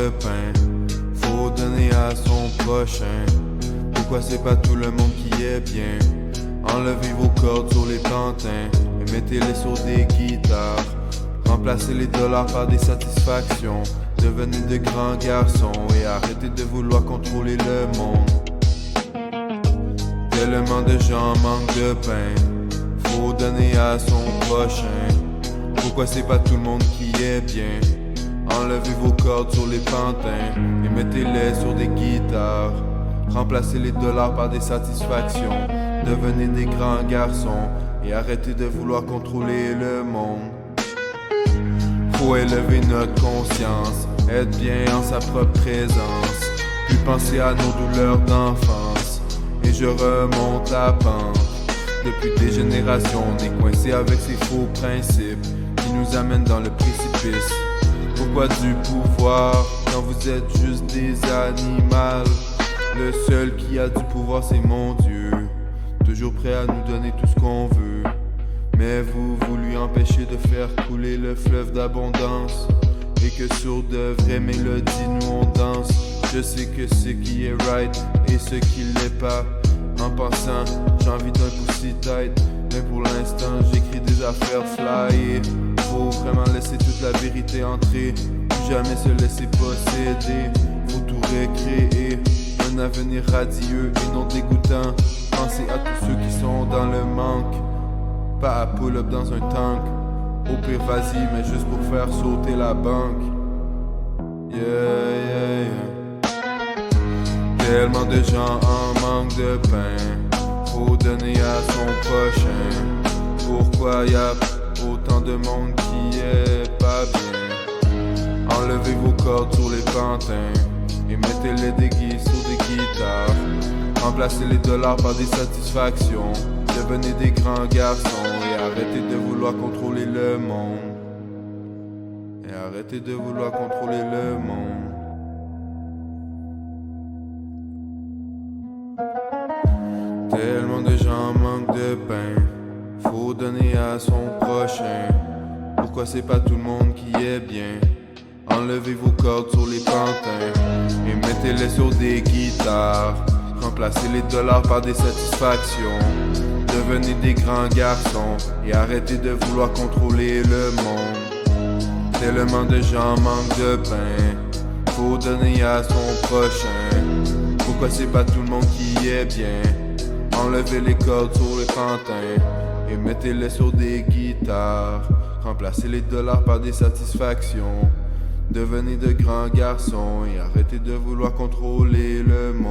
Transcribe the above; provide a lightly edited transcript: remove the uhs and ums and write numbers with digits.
de pain, faut donner à son prochain. Pourquoi c'est pas tout le monde qui est bien? Enlevez vos cordes sur les pantins et mettez-les sur des guitares. Remplacez les dollars par des satisfactions. Devenez de grands garçons et arrêtez de vouloir contrôler le monde. Tellement de gens manquent de pain, faut donner à son prochain. Pourquoi c'est pas tout le monde qui est bien? Enlevez vos cordes sur les pantins et mettez-les sur des guitares. Remplacez les dollars par des satisfactions. Devenez des grands garçons et arrêtez de vouloir contrôler le monde. Faut élever notre conscience, être bien en sa propre présence, puis penser à nos douleurs d'enfance. Et je remonte la pente. Depuis des générations, on est coincé avec ces faux principes qui nous amènent dans le précipice. Pourquoi du pouvoir quand vous êtes juste des animaux? Le seul qui a du pouvoir c'est mon Dieu, toujours prêt à nous donner tout ce qu'on veut. Mais vous lui empêchez de faire couler le fleuve d'abondance. Et que sur de vraies mélodies nous on danse. Je sais que ce qui est right et ce qui l'est pas. En pensant, j'ai envie d'un pussy tight. Mais pour l'instant j'écris des affaires fly. Et faut vraiment laisser toute la vérité entrer. Plus jamais se laisser posséder. Faut tout recréer. Un avenir radieux et non dégoûtant. Pensez à tous ceux qui sont dans le manque. Pas à pull-up dans un tank. Au pire vas-y mais juste pour faire sauter la banque. Yeah. Tellement de gens en manque de pain, faut donner à son prochain. Pourquoi y a autant de monde qui est pas bien? Enlevez vos cordes sur les pantins et mettez-les sur des guitares. Remplacez les dollars par des satisfactions. Devenez des grands garçons et arrêtez de vouloir contrôler le monde. Et arrêtez de vouloir contrôler le monde. Tellement de gens manquent de pain, faut donner à son prochain. Pourquoi c'est pas tout le monde qui est bien? Enlevez vos cordes sur les pantins et mettez-les sur des guitares. Remplacez les dollars par des satisfactions. Devenez des grands garçons et arrêtez de vouloir contrôler le monde. Tellement de gens manquent de pain, faut donner à son prochain. Pourquoi c'est pas tout le monde qui est bien? Enlevez les cordes sur les pantins et mettez-les sur des guitares. Remplacez les dollars par des satisfactions. Devenez de grands garçons et arrêtez de vouloir contrôler le monde.